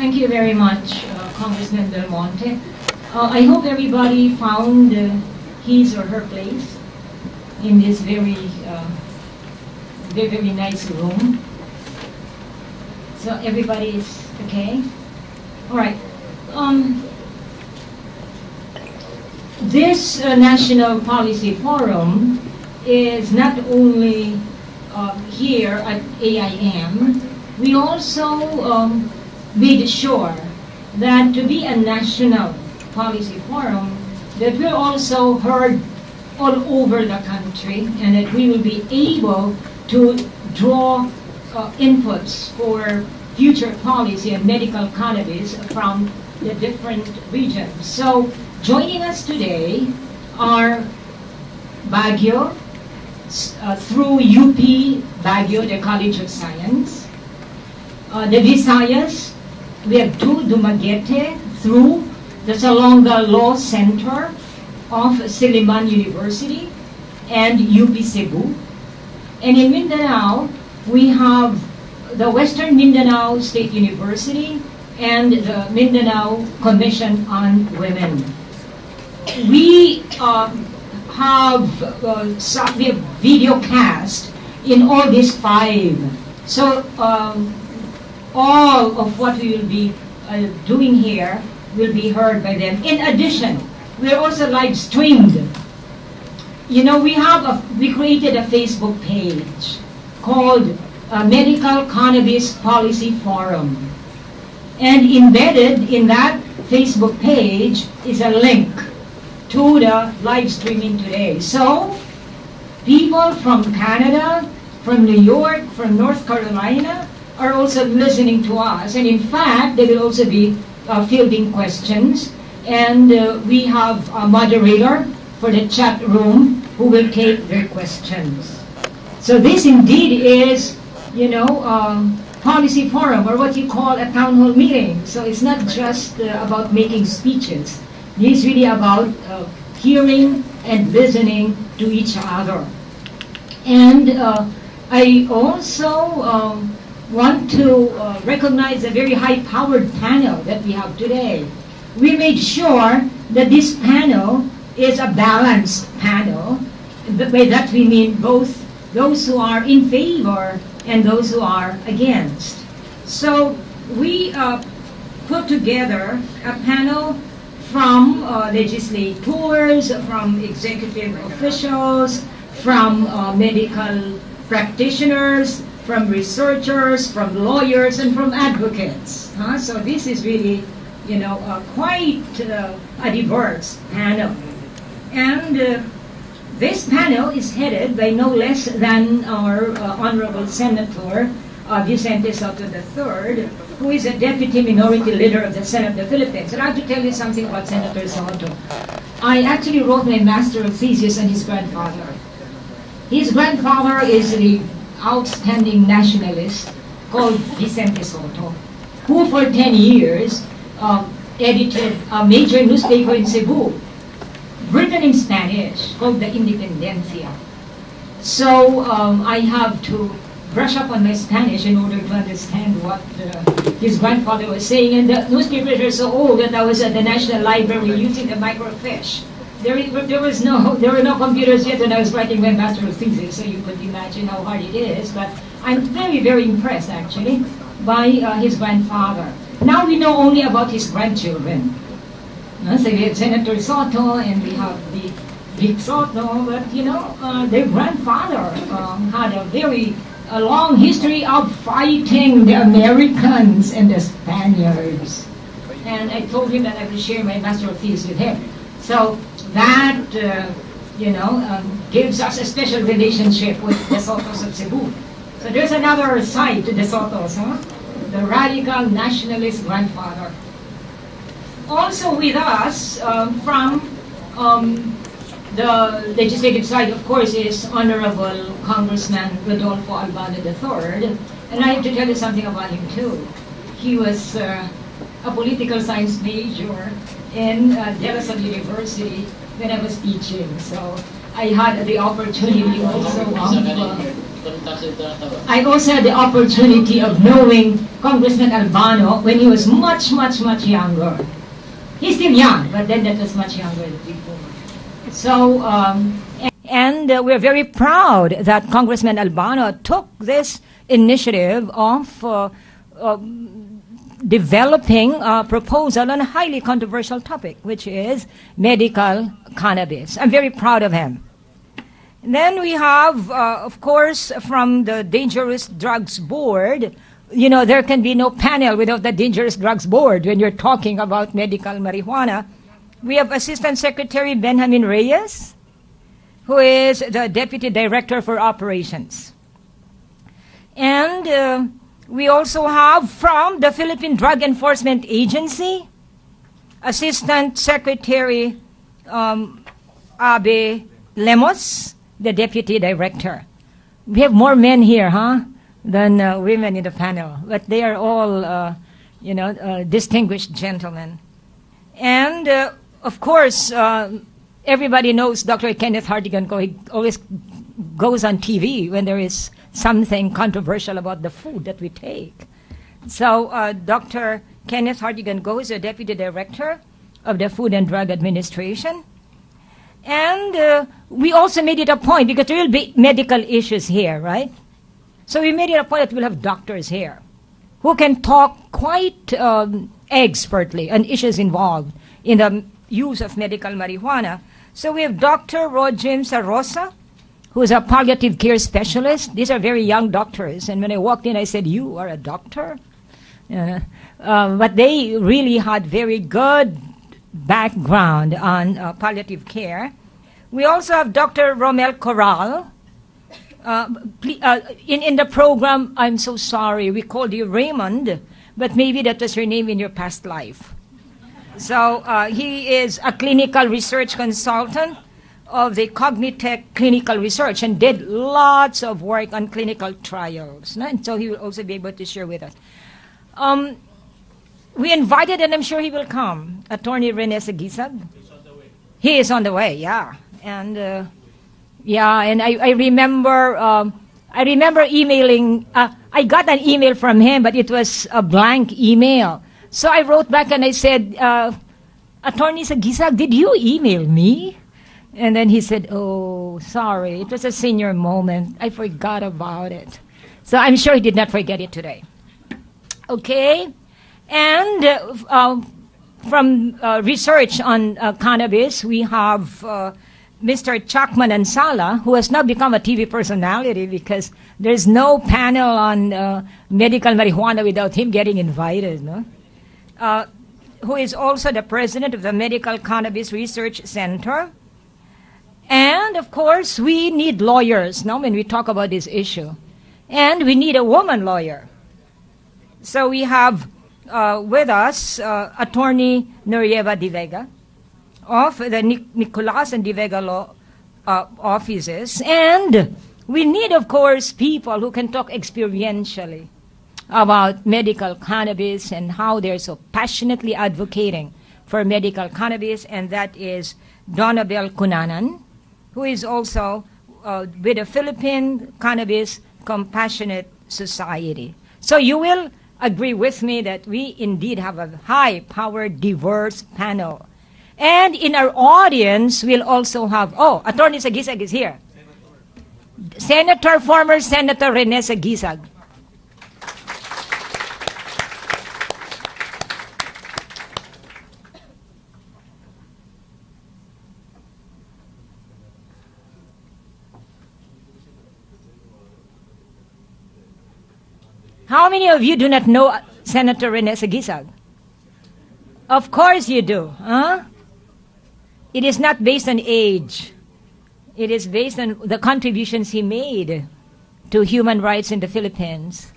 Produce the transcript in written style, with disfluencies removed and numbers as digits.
Thank you very much, Congressman Del Monte. I hope everybody found his or her place in this very, very nice room. So everybody is okay? All right. This National Policy Forum is not only here at AIM, we also made sure that to be a national policy forum, that we're also heard all over the country and that we will be able to draw inputs for future policy and medical cannabis from the different regions. So joining us today are Baguio, through UP Baguio, the College of Science. The Visayas, we have two, Dumaguete, through the Salonga Law Center of Silliman University and UP Cebu. And in Mindanao, we have the Western Mindanao State University and the Mindanao Commission on Women. We have video cast in all these 5. So all of what we will be doing here will be heard by them. In addition, we are also live streamed. You know, we created a Facebook page called Medical Cannabis Policy Forum. And embedded in that Facebook page is a link to the live streaming today. So people from Canada, from New York, from North Carolina are also listening to us. And in fact, they will also be fielding questions. And we have a moderator for the chat room who will take their questions. So this indeed is, you know, policy forum, or what you call a town hall meeting. So it's not just about making speeches. It's really about hearing and listening to each other. And I also want to recognize a very high-powered panel that we have today. We made sure that this panel is a balanced panel. By that we mean both those who are in favor and those who are against. So we put together a panel from legislators, from executive officials, from medical practitioners, from researchers, from lawyers, and from advocates. So this is really, you know, quite a diverse panel. And this panel is headed by no less than our Honorable Senator Vicente Soto III, who is a Deputy Minority Leader of the Senate of the Philippines. And I have to tell you something about Senator Soto. I actually wrote my Master of Thesis on his grandfather. His grandfather is the outstanding nationalist called Vicente Soto, who for 10 years edited a major newspaper in Cebu, written in Spanish, called the Independencia. So I have to brush up on my Spanish in order to understand what his grandfather was saying. And the newspapers are so old that I was at the National Library using the microfiche. There were no computers yet when I was writing my Master of Thesis, so you could imagine how hard it is. But I'm very, very impressed, actually, by his grandfather. Now we know only about his grandchildren. So we have Senator Soto and we have the Vic Soto, but you know, their grandfather had a long history of fighting the Americans and the Spaniards. And I told him that I would share my Master of Thesis with him. So that, you know, gives us a special relationship with the Sotos of Cebu. So there's another side to the Sotos, huh? The radical nationalist grandfather. Also with us from the legislative side, of course, is Honorable Congressman Rodolfo Albano III. And I have to tell you something about him, too. He was a political science major in De La Salle University when I was teaching. So I had the opportunity also of I also had the opportunity of knowing Congressman Albano when he was much, much, much younger. He's still young, but then that was much younger before. So, and we're very proud that Congressman Albano took this initiative of developing a proposal on a highly controversial topic, which is medical cannabis. I'm very proud of him. And then we have, of course, from the Dangerous Drugs Board. You know, there can be no panel without the Dangerous Drugs Board when you're talking about medical marijuana. We have Assistant Secretary Benjamin Reyes, who is the Deputy Director for Operations. And we also have from the Philippine Drug Enforcement Agency, Assistant Secretary Abe Lemos, the Deputy Director. We have more men here, than women in the panel, but they are all, distinguished gentlemen. And, of course, everybody knows Dr. Kenneth Hartigan. He always goes on TV when there is something controversial about the food that we take. So Dr. Kenneth Hartigan is the Deputy Director of the Food and Drug Administration. And we also made it a point, because there will be medical issues here, right? So we made it a point that we'll have doctors here who can talk quite expertly on issues involved in the use of medical marijuana. So we have Dr. Rojem Sarosa, who is a palliative care specialist. These are very young doctors. And when I walked in, I said, "You are a doctor?" But they really had very good background on palliative care. We also have Dr. Romel Corral. In the program, I'm so sorry, we called you Raymond, but maybe that was your name in your past life. So he is a clinical research consultant of the Cognitech Clinical Research and did lots of work on clinical trials. No? And so he will also be able to share with us. We invited, and I'm sure he will come, Attorney Rene Sagisag. He is on the way, yeah. And and I remember emailing. I got an email from him, but it was a blank email. So I wrote back and I said, "Attorney Sagisag, did you email me?" And then he said, "Oh, sorry, it was a senior moment. I forgot about it." So I'm sure he did not forget it today. Okay, and from research on cannabis, we have Mr. Chakman Ansala, who has now become a TV personality because there's no panel on medical marijuana without him getting invited. No? Who is also the president of the Medical Cannabis Research Center. And, of course, we need lawyers now when we talk about this issue. And we need a woman lawyer. So we have with us Attorney Norieva De Vega of the Nicolas and De Vega Law offices. And we need, of course, people who can talk experientially about medical cannabis and how they're so passionately advocating for medical cannabis, and that is Donabel Cunanan, who is also with the Philippine Cannabis Compassionate Society. So you will agree with me that we indeed have a high-powered, diverse panel. And in our audience, we'll also have, Attorney Sagisag is here. Former Senator Rene Sagisag. How many of you do not know Senator Rene Sagisag? Of course you do. Huh? It is not based on age. It is based on the contributions he made to human rights in the Philippines.